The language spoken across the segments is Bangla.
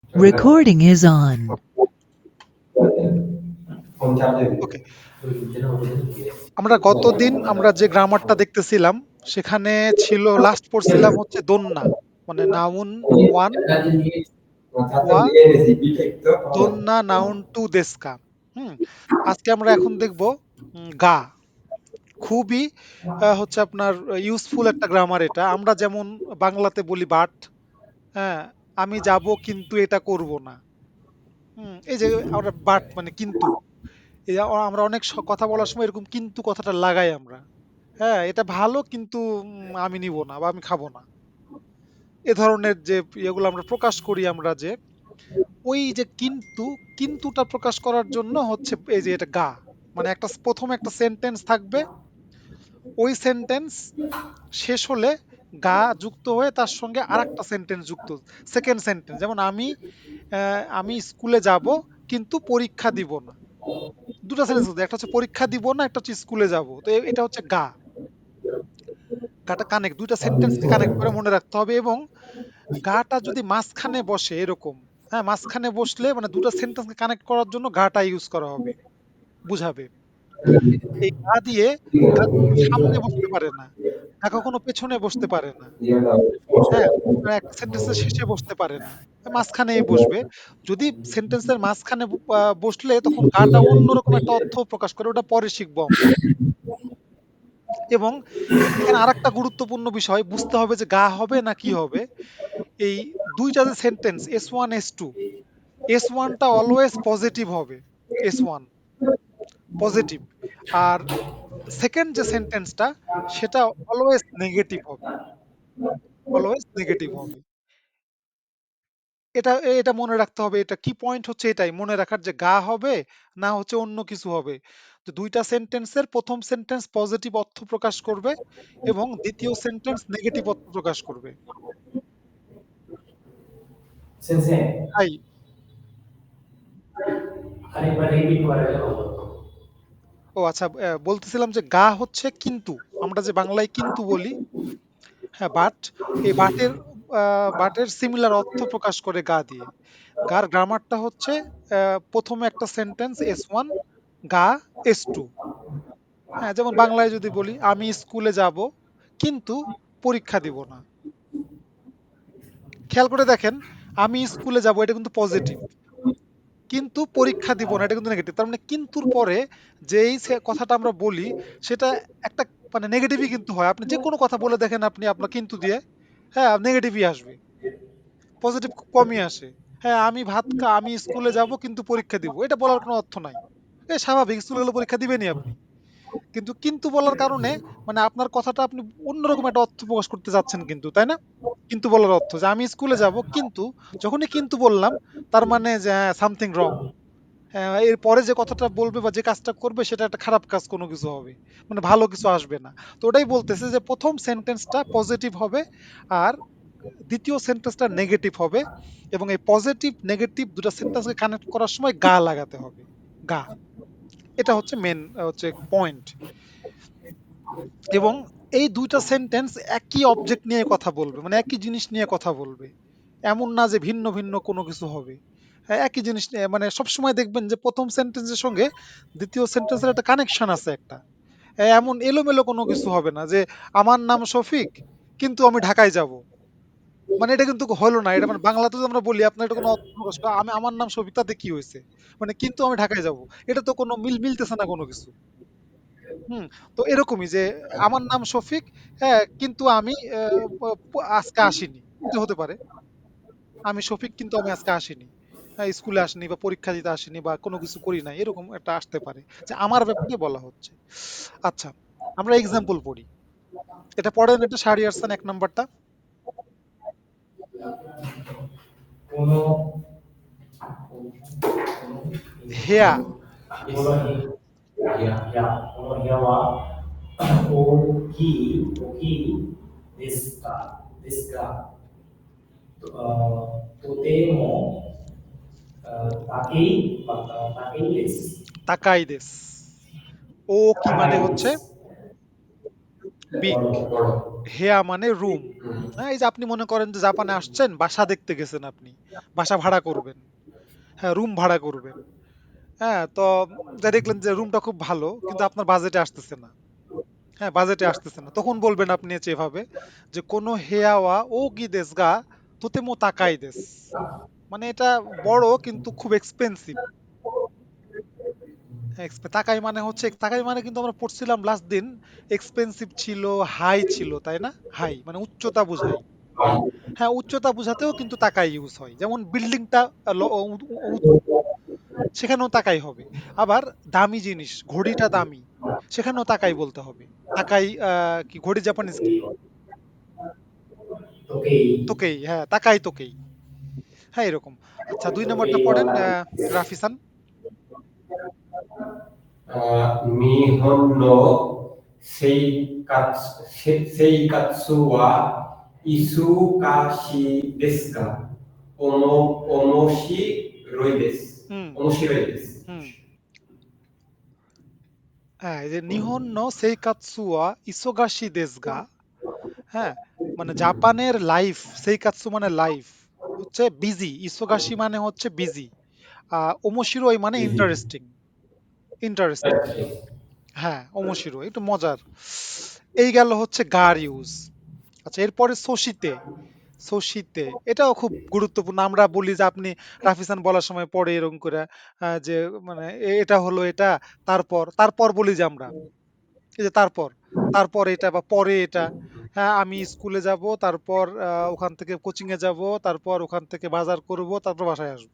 Recording is on. ওকে। আমরা গতদিন আমরা যে গ্রামারটা দেখতেছিলাম সেখানে ছিল লাস্ট পড়ছিলাম হচ্ছে দোন্না মানে নাউন ওয়ান ওয়া দোন্না নাউন টু দেস্কা। হুম। আজকে আমরা এখন দেখব গা। খুবই হচ্ছে আপনার ইউজফুল একটা গ্রামার এটা। আমরা যেমন বাংলাতে বলি বাট, হ্যাঁ, আমি যাব কিন্তু এটা করব না। এই যে আমরা বাট মানে কিন্তু, এই যে আমরা অনেক কথা বলার সময় এরকম কিন্তু কথাটা লাগাই আমরা। হ্যাঁ, এটা ভালো কিন্তু আমি নিব না বা আমি খাবো না। এ ধরনের যে ইয়েগুলো আমরা প্রকাশ করি আমরা যে, ওই যে কিন্তু, কিন্তুটা প্রকাশ করার জন্য হচ্ছে এই যে এটা গা। মানে একটা ১ম একটা সেন্টেন্স থাকবে। ওই সেন্টেন্স শেষ হলে গা যুক্ত হয়ে তার সঙ্গে আরেকটা সেন্টেন্স যুক্ত। 2nd সেন্টেন্স যেমন আমি স্কুলে যাব কিন্তু পরীক্ষা দিব না। ২ টা সেন্টেন্স হচ্ছে। একটা হচ্ছে পরীক্ষা দিব না, একটা হচ্ছে স্কুলে যাব। তো এটা হচ্ছে গা। গাটা কানেক্ট ২ টা সেন্টেন্সকে কানেক্ট করে মনে রাখতে হবে এবং গাটা যদি মাঝখানে বসে এরকম, হ্যাঁ, মাঝখানে বসলে মানে ২ টা সেন্টেন্সকে কানেক্ট করার জন্য গাটা ইউজ করা হবে, বুঝাবে। এই গা দিয়ে গা কখনো সামনে বসতে পারে না। গা কখনো পেছনে বসতে পারে না। হ্যাঁ? একটা সেন্টেন্সের শেষে বসতে পারে না। মাঝখানেই বসবে। যদি সেন্টেন্সের মাঝখানে বসলে তখন গাটা অন্যরকম একটা অর্থ প্রকাশ করে। ওটা পরে শিখবো আমরা। এবং এখানে আরেকটা গুরুত্বপূর্ণ বিষয় বুঝতে হবে যে গা হবে না কি হবে। এই ২ টা যে সেন্টেন্স S1, S2, S1 টা অলওয়েজ পজিটিভ হবে। S1 positive. আর 2nd যে সেন্টেন্সটা সেটা অলওয়েজ নেগেটিভ হবে। অলওয়েজ নেগেটিভ হবে। এটা মনে রাখতে হবে। এটা কি পয়েন্ট হচ্ছে এটাই মনে রাখার যে গা হবে না হচ্ছে অন্য কিছু হবে। তো ২ টা সেন্টেন্সের ১ম সেন্টেন্স পজিটিভ অর্থ প্রকাশ করবে এবং ২য় সেন্টেন্স নেগেটিভ অর্থ প্রকাশ করবে। 先生、তাই আরেকবার রিপিট করা গেলে ভালো হতো। ও আচ্ছা, বলতেছিলাম যে গা হচ্ছে কিন্তু। আমরা যে বাংলায় কিন্তু বলি, হ্যাঁ, এই বাটের সিমিলার অর্থ প্রকাশ করে গা দিয়ে। গার গ্রামারটা হচ্ছে ১ম এ একটা সেন্টেন্স S1, গা S2। হ্যাঁ, যেমন বাংলায় যদি বলি, আমি স্কুলে যাব কিন্তু পরীক্ষা দিব না। খেয়াল করে দেখেন, আমি স্কুলে যাব এটা কিন্তু পজিটিভ। কিন্তু পরীক্ষা দিব না এটা কিন্তু নেগেটিভ। তার মানে কিন্তুর পরে যেই কথাটা আমরা বলি সেটা একটা মানে নেগেটিভই কিন্তু হয়। আপনি যেকোনো কথা বলে দেখেন আপনি আপনার কিন্তু দিয়ে, হ্যাঁ, নেগেটিভই আসবে। পজিটিভ খুব কমই আসে। হ্যাঁ, আমি স্কুলে যাব কিন্তু পরীক্ষা দিব। এটা বলার কোনো অর্থ নাই। স্বাভাবিক স্কুলে গেলে পরীক্ষা দিবেনই আপনি। কিন্তু বলার কারণে মানে আপনার কথাটা আপনি অন্যরকম একটা অর্থ প্রকাশ করতে যাচ্ছেন কিন্তু, তাই না? কিন্তু বলার অর্থ যে আমি স্কুলে যাব কিন্তু যখনই কিন্তু বললাম তার মানে যে সামথিং রং। হ্যাঁ, এর পরে যে কথাটা বলবে বা যে কাজটা করবে সেটা একটা খারাপ কাজ কোনো কিছু হবে। মানে ভালো কিছু আসবে না। তো ওটাই বলতেছে যে ১ম সেন্টেন্সটা পজিটিভ হবে আর ২য় সেন্টেন্সটা নেগেটিভ হবে এবং এই পজিটিভ নেগেটিভ ২ টা সেন্টেন্সকে কানেক্ট করার সময় গা লাগাতে হবে। গা। এটা হচ্ছে মেইন হচ্ছে পয়েন্ট। এবং এই ২ টা সেন্টেন্স একই অবজেক্ট নিয়ে কথা বলবে। মানে একই জিনিস নিয়ে কথা বলবে। এমন না যে ভিন্ন, ভিন্ন কোনো কিছু হবে। হ্যাঁ, একই জিনিস নিয়ে মানে সবসময় দেখবেন যে ১ম সেন্টেন্সের সঙ্গে ২য় সেন্টেন্সের একটা কানেকশন আছে একটা। এমন এলোমেলো কোনো কিছু হবে না যে, আমার নাম শফিক কিন্তু আমি ঢাকায় যাবো। মানে এটা কিন্তু হলো না। এটা মানে বাংলাতে যদি আমরা বলি আপনার এটা কোনো অর্থ প্রকাশ আমার নাম শফিক তাতে কি হইছে? মানে কিন্তু আমি ঢাকায় যাবো। এটা তো কোনো মিলতেছে না কোনো কিছু। হুম, তো এরকমই যে আমার নাম শফিক, হ্যাঁ, কিন্তু আমি আজকে আসিনি। এটা হতে পারে। আমি শফিক কিন্তু আমি আজকে আসিনি। স্কুলে আসিনি বা পরীক্ষা দিতে আসিনি বা কোনো কিছু করি নাই। এরকম একটা আসতে পারে। যে আমার ব্যাপারে বলা হচ্ছে। আচ্ছা, আমরা এক্সাম্পল পড়ি। এটা পড়েন এটা শাহরিয়ারসান ১ নাম্বারটা। কোনো হেয়া, কোনো হেওয়া ও কি দিস্কা তো তেমো তাকেই তাকেই দেশ তাকাই দেস। ও কি মানে তাকাই দেশ হচ্ছে বিগ। হেয়া মানে রুম। হ্যাঁ, এই যে আপনি মনে করেন যে জাপানে আসছেন, বাসা দেখতে গেছেন আপনি। বাসা ভাড়া করবেন। হ্যাঁ, রুম ভাড়া করবেন। হ্যাঁ, তো যা দেখলেন যে রুমটা খুব ভালো কিন্তু আপনার বাজেটে আসতেছে না। হ্যাঁ, বাজেটে আসতেছে না। তখন বলবেন আপনি হচ্ছে এভাবে যে, "কোনো হেয়া ওয়া ওগি দেসু গা তোতেমো তাকাই দেসু।" মানে এটা বড় কিন্তু খুব এক্সপেনসিভ। তাকাই মানে হচ্ছে তাকাই মানে কিন্তু আমরা পড়ছিলাম লাস্ট দিন এক্সপেন্সিভ ছিল, হাই ছিল, তাই না? হাই মানে উচ্চতা বোঝায়। হ্যাঁ, উচ্চতা বোঝাতেও কিন্তু তাকাই ইউজ হয়। যেমন বিল্ডিংটা আ ল উ উ উঁচু, সেখানেও তাকাই হবে। আবার দামি জিনিস, ঘড়িটা দামি, সেখানেও তাকাই বলতে হবে। তাকাই কি ঘড়ি জাপানিজ কি? তোকেই, হ্যাঁ, তাকাই তোকেই। হ্যাঁ, এরকম। আচ্ছা ২ নাম্বারটা পড়েন রাফিসান। 日本の生活は忙しいですが、হুম,面白いです。হুম। হ্যাঁ, এই যে নিহন নো সেইকাতসু ওয়া ইসোগাশি দেসু গা, হ্যাঁ? মানে জাপানের লাইফ, সেইকাতসু মানে লাইফ হচ্ছে বিজি, ইসোগাশি মানে হচ্ছে বিজি। ওমোশিরোই মানে ইন্টারেস্টিং, ইন্টারেস্টিং। হ্যাঁ, ওমোশিরো একটু মজার। এই গেল হচ্ছে গার ইউজ। আচ্ছা এরপরে সোশিতে, সোশিতে এটাও খুব গুরুত্বপূর্ণ। আমরা বলি যে আপনি রাফিসান বলার সময় পড়ে এরকম করে যে মানে এটা হলো এটা, তারপর বলি যে আমরা এই যে তারপর এটা বা পরে এটা। হ্যাঁ, আমি স্কুলে যাব, তারপর ওখান থেকে কোচিং এ যাব, তারপর ওখান থেকে বাজার করব, তারপর বাসায় আসব।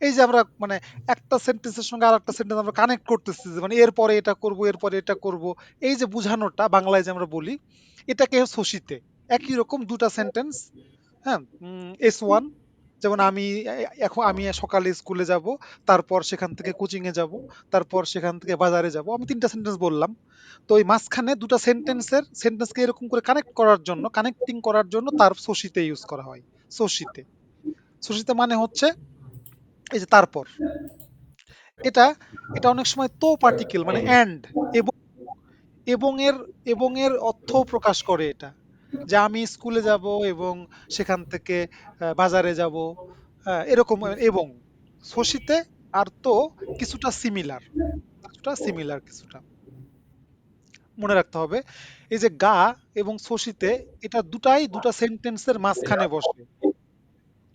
এই যে আমরা মানে একটা সেন্টেন্সের সঙ্গে আরেকটা সেন্টেন্স আমরা কানেক্ট করতেছি যে মানে এরপরে এটা করব, এরপরে এটা করব। এই যে বুঝানোটা বাংলায় যে আমরা বলি, এটাকে সোশিতে। একই রকম ২ টা সেন্টেন্স, হ্যাঁ? S1 যেমন আমি সকালে স্কুলে যাব, তারপর সেখান থেকে কোচিং এ যাব, তারপর সেখান থেকে বাজারে যাব। আমি ৩ টা সেন্টেন্স বললাম। তো এই মাঝখানে ২ টা সেন্টেন্সকে এরকম করে কানেক্টিং করার জন্য তার সোশিতে ইউজ করা হয়। সোশিতে। সোশিতে মানে হচ্ছে এই যে তারপর। এটা এটা অনেক সময় তো পার্টিকেল মানে এন্ড এবং এবং এর অর্থও প্রকাশ করে এটা। যে আমি স্কুলে যাব এবং সেখান থেকে বাজারে যাব। এরকম এবং শশীতে আর তো কিছুটা সিমিলার, কিছুটা মনে রাখতে হবে। এই যে গা এবং শশীতে এটা দুটাই ২ টা সেন্টেন্সের মাঝখানে বসে।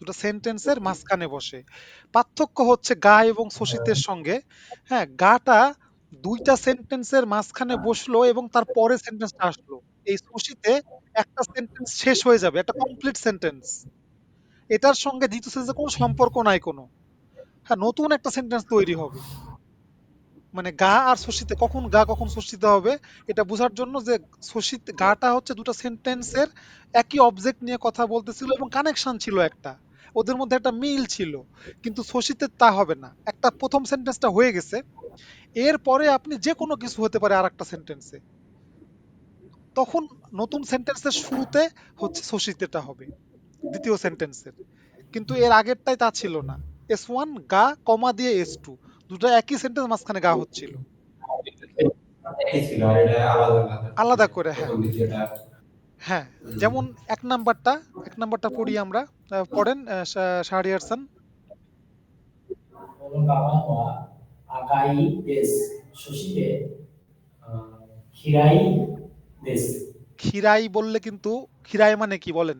২ টা সেন্টেন্সের মাঝখানে বসে। পার্থক্য হচ্ছে গা এবং শশীতের সঙ্গে, হ্যাঁ? গাটা ২ টা সেন্টেন্সের মাঝখানে বসলো এবং তার পরের সেন্টেন্সটা আসলো। এই শশীতে একটা সেন্টেন্স শেষ হয়ে যাবে, একটা কমপ্লিট সেন্টেন্স। এটার সঙ্গে দ্বিতীয় সেন্টেন্সের কোনো সম্পর্ক নাই কোনো। হ্যাঁ, নতুন একটা সেন্টেন্স তৈরি হবে। মানে গা আর শশীতে কখন গা কখন শশীতে হবে এটা বোঝার জন্য যে শশীতে গাটা হচ্ছে ২ টা সেন্টেন্সের একই অবজেক্ট নিয়ে কথা বলতেছিল এবং কানেকশন ছিল একটা। ওদের মধ্যে একটা মিল ছিল। কিন্তু শশীতে তা হবে না। একটা ১ম সেন্টেন্সটা হয়ে গেছে। এরপরে আপনি যেকোনো কিছু হতে পারে আরেকটা সেন্টেন্সে। তখন নতুন সেন্টেন্সের শুরুতে হচ্ছে শশীতেটা হবে। ২য় সেন্টেন্সের। কিন্তু এর আগেরটায় তা ছিল না। S1 গা, কমা দিয়ে S2 দুটো একই সেন্টেন্স মাঝখানে গা হচ্ছিল। এই ছিল আর এটা আলাদা আলাদা আলাদা করে, হ্যাঁ। প্রথম দ্বিতীয়টা হ্যাঁ, যেমন ১ নাম্বারটা পড়ি আমরা। পড়েন শাহরিয়ার খান। このカバンは赤いです。そして、嫌いです。খিরাই বললে কিন্তু খিরাই মানে কি বলেন?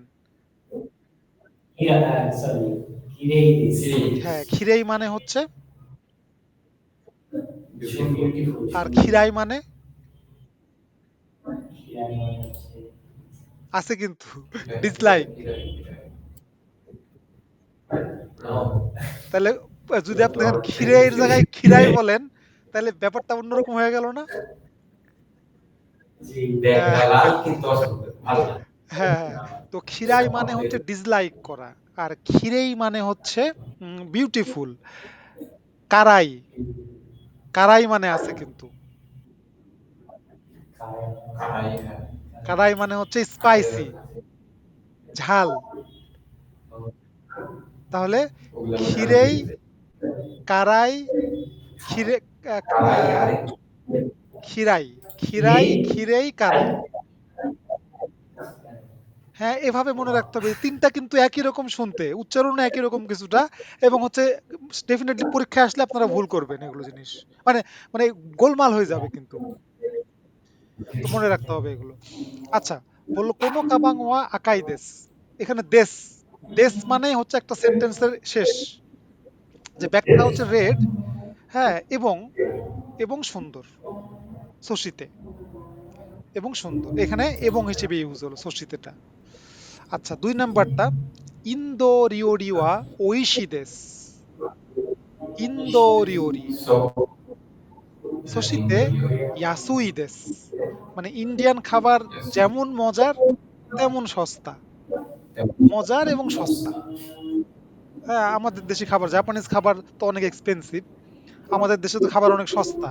সরি, কিরেই দিস। হ্যাঁ, খিরেই মানে হচ্ছে বিউটিফুল। আর খিরাই মানে কিরাই মানে হচ্ছে আছে কিন্তু ডিসলাইক। তাহলে যদি আপনি এখন খিরের জায়গায় খিরাই বলেন, তাহলে ব্যাপারটা অন্যরকম হয়ে গেল না? জি। আহ, লাল কিন্তু অসুন্দর ভালো না হ্যাঁ, হ্যাঁ। তো খিরাই মানে হচ্ছে ডিসলাইক করা। আর খিরেই মানে হচ্ছে বিউটিফুল। কারাই, কারাই মানে আছে কিন্তু। কারাই হ্যাঁ কারাই মানে হচ্ছে স্পাইসি, ঝাল। তাহলে ওগুলা মনে হয় খিরেই, কারাই, খিরে আ কারাই আ আরেকটু খিরাই। খিরাই, খিরেই, কারাই। হ্যাঁ, এভাবে মনে রাখতে হবে। ৩ টা কিন্তু একই রকম শুনতে, উচ্চারণও একই রকম কিছুটা এবং হচ্ছে ডেফিনিটলি পরীক্ষায় আসলে আপনারা ভুল করবেন এগুলো জিনিস। মানে মানে গোলমাল হয়ে যাবে কিন্তু। তো মনে রাখতে হবে এগুলো। আচ্ছা, বলল কোন কাবাং ওয়া আকাই দেস। এখানে দেস, দেস মানেই হচ্ছে একটা সেন্টেন্সের শেষ। যে ব্যাগটা হচ্ছে রেড, হ্যাঁ, এবং সুন্দর। সশিতে এবং সুন্দর। এখানে এবং হিসেবে ইউজ হলো সশিতেটা। আচ্ছা, ২ নাম্বারটা ইন্দো রিওরি ওয়া ওইশি দেস। ইন্দো রিওরি। So, সশিতে ইয়াসুই দেস। মানে ইন্ডিয়ান খাবার yes. যেমন মজার তেমন সস্তা। মজার এবং সস্তা। হ্যাঁ, আমাদের দেশি খাবার, জাপানিজ খাবার তো অনেক এক্সপেন্সিভ। আমাদের দেশে তো খাবার অনেক সস্তা।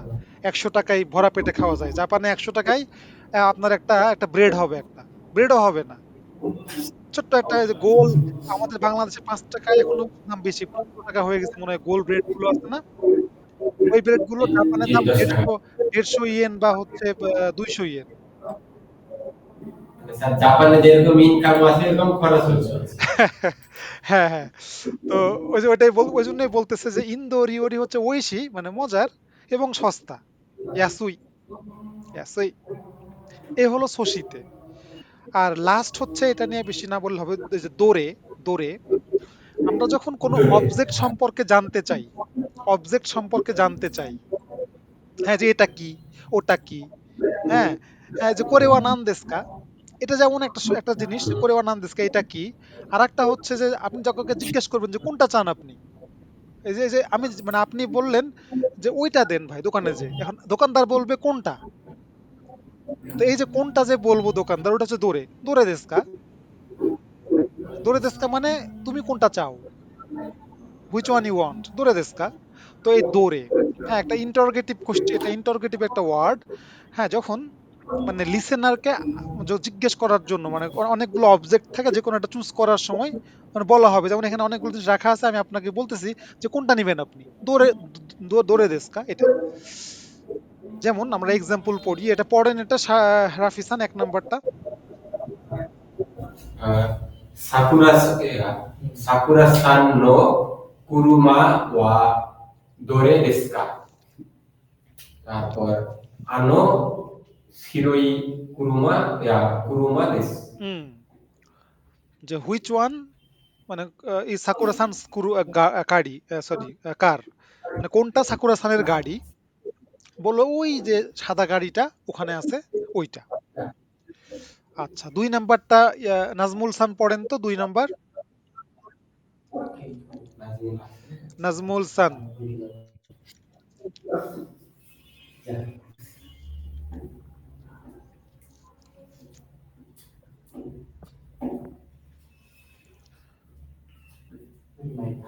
১০০ টাকায় ভরা পেটে খাওয়া যায়। জাপানে ১০০ টাকায় আপনার একটা ব্রেড হবে একটা। ব্রেডও হবে না। ছোট্ট একটা এই যে গোল, আমাদের বাংলাদেশে ৳৫ এখনো দাম বেশি। ৳১৫ হয়ে গেছে মনে হয় গোল ব্রেড গুলো আছে না? ওই ব্রেড গুলো জাপানের দাম ১৫০ ইয়েন বা হচ্ছে ২০০ ইয়েন। স্যার জাপানে যেরকম ইনকাম আছে এরকম খরচ হচ্ছে। হ্যাঁ, হ্যাঁ। তো ওই যে ওইজন্যই বলতেছে যে ইন্দো রিওরি হচ্ছে ঐশী মানে মজার এবং সস্তা। ইয়াসুই, ইয়াসুই। এ হলো সোশিতে। আর লাস্ট হচ্ছে এটা নিয়ে বেশি না বললে হবে এই যে দোরে, দোরে। আমরা যখন কোনো অবজেক্ট সম্পর্কে জানতে চাই, অবজেক্ট সম্পর্কে জানতে চাই, হ্যাঁ, যে এটা কি, ওটা কি, হ্যাঁ, হ্যাঁ, যে কোরেওয়া নান দেস কা? এটা যেমন একটা জিনিস যে কোরেওয়া নান দেস কা এটা কি? আরেকটা হচ্ছে যে আপনি কাউকে জিজ্ঞেস করবেন যে কোনটা চান আপনি? এই যে আমি মানে আপনি বললেন যে ওইটা দেন ভাই দোকানে যেয়ে। এখন দোকানদার বলবে কোনটা? তো এই যে কোনটা যে বলবো দোকানদার ওটা হচ্ছে দোরে। দোরে দেস কা? দোরে দেস কা মানে তুমি কোনটা চাও? Which one you want? দোরে দেস কা? তো এই দোরে, হ্যাঁ, একটা ইন্টারোগেটিভ কোয়েশ্চেন, এটা ইন্টারোগেটিভ একটা ওয়ার্ড। হ্যাঁ, যখন মানে লিসেনারকে জিজ্ঞেস করার জন্য মানে অনেকগুলো অবজেক্ট থাকে যেকোনো একটা চুজ করার সময় মানে বলা হবে। যেমন এখানে অনেকগুলো জিনিস রাখা আছে আমি আপনাকে বলতেছি যে কোনটা নিবেন আপনি? দোরে দেস কা? এটা। যেমন আমরা এক্সাম্পল পড়ি, এটা পড়েন এটা রাফিসান ১ নাম্বারটা। সাকুরা সাকুরা সান নো কুরুমা ওয়া দোরে দেসু কা? তারপর আনো শিরোই কুরুমা কুরুমা দেস। হুম, যে হুইচ ওয়ান মানে এই সাকুরা সান গাড়ি, সরি, কার, মানে কোনটা সাকুরা সানের গাড়ি? বললো ওই যে সাদা গাড়িটা ওখানে আছে ওইটা। আচ্ছা, ২ নাম্বারটা নাজমুল সান পড়েন তো ২ নাম্বার। নাজমুল সান।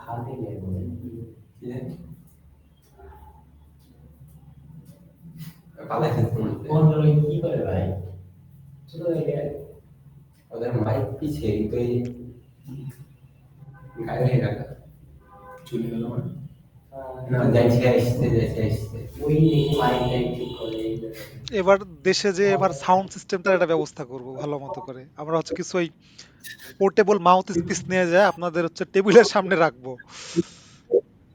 হাতে নিয়ে বলেন। কোন রোগ কি করে ভাই? ছোট থেকে ওদের মাইক পিছে তো এই গায়ে হয়ে গেল চলে গেল না যাইছে আসতে ওই মাইন্ডটা ঠিক করে এবার দেশে যে এবার সাউন্ড সিস্টেমটার একটা ব্যবস্থা করব ভালো মতো করে। আমরা হচ্ছে কিছু ওই পোর্টেবল মাউথ পিস নিয়ে যায় আপনাদের হচ্ছে টেবিলের সামনে রাখবো।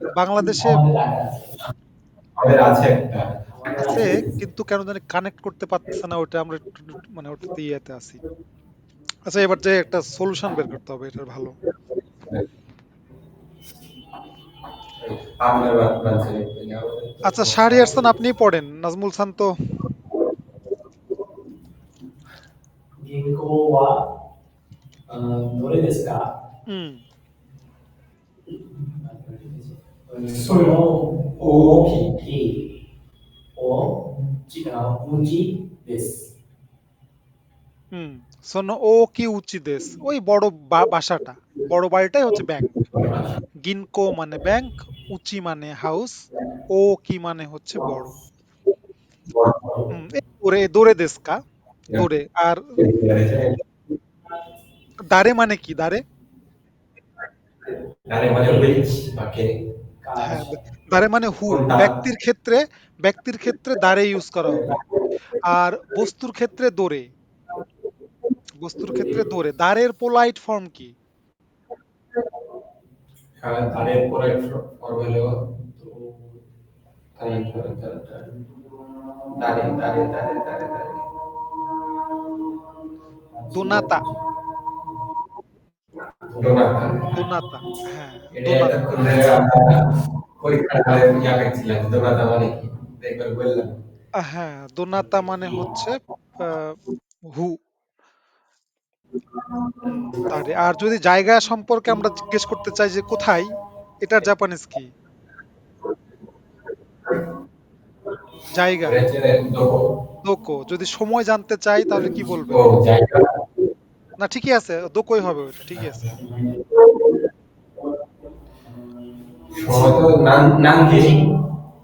বাংলাদেশে আমাদের রাখা আছে। আমাদের আছে একটা আমাদের আছে, আছে। কিন্তু কেন জানি কানেক্ট করতে পারতেছে না ওটা, আমরা মানে ওটাতে ইয়েতে আছি। আচ্ছা, এবার যে একটা সলিউশন বের করতে হবে এটার ভালো। আপনার ব্রাঞ্চে আচ্ছা, শাহরিয়ার খান আপনি পড়েন, নাজমুল খান তো।銀行はどれですか？হুম,その大きいうちです。হুম। শোনো ও কি উচি দেশ, ওই বড় বাসাটা, বড় বাড়িটাই হচ্ছে ব্যাংক। গিনকো মানে ব্যাংক, উচি মানে হাউস, ও কি মানে হচ্ছে বড়। এই দোরে দোরে দেশকা, দোরে। আর দারে মানে কি? দারে আরে মানে রিচ ওকে হ্যাঁ, দাঁড়ে মানে হু। কোনটা? ব্যক্তির ক্ষেত্রে দাঁড়ে ইউজ করা হবে। আর বস্তুর ক্ষেত্রে দোরে। বস্তুর ক্ষেত্রে দোরে। দাঁড়ের পোলাইট ফর্ম কি? তারের পরে ফর্ম হলো তো দাঁড়ে। দোনাতা। ডোনাতা। দোনাতা। হ্যাঁ, এটা দোনাতা। এতক্ষণ ধরে আমরা পরীক্ষার হলে পেয়েছিলাম ডোনাতা মানে কি? একবার বললাম। হ্যাঁ, দোনাতা মানে হচ্ছে আ হু। দাঁড়ে। আর যদি জায়গা সম্পর্কে আমরা জিজ্ঞেস করতে চাই যে কোথায়? এটার জাপানিজ কি? জায়গা। রেচেরে দোকো। দোকো। যদি সময় জানতে চাই তাহলে কি ও বলবেন? জায়গা। না ঠিকই আছে। দোকোই হবে ওইটা। ঠিকই আছে। সময় তো নানজি।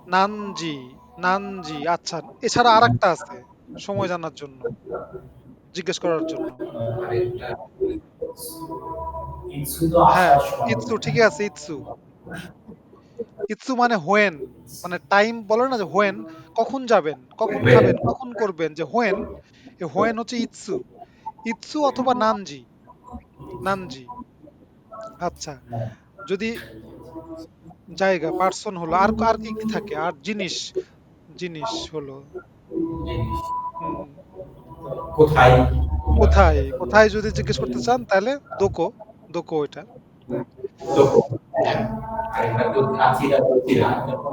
নানজি, নানজি। আচ্ছা। এছাড়া আরেকটা আছে সময় জানার জন্য, জিজ্ঞেস করার জন্য। আরেকটা ইৎসু তো হ্যাঁ, আসার সময় ইতসু বোঝায়। ঠিকই আছে ইতসু। ইতসু মানে হোয়েন। মানে টাইম বলে না যে হোয়েন, কখন যাবেন, কখন ওয়েল খাবেন, কখন করবেন যে হোয়েন, এই হোয়েন হচ্ছে ইতসু। ইতসু অথবা নানজি, নানজি। আচ্ছা। যদি জায়গা, পার্সন হলো। আর আর কি, কি থাকে? আর জিনিস, জিনিস হলো। জিনিস হুম। কোথায় কোথায়? কোথায় যদি জিজ্ঞেস করতে চান তাহলে দোকো, দোকো ওইটা। দোকো হ্যাঁ। আরেকটা তো আচিরা দোচিরা যখন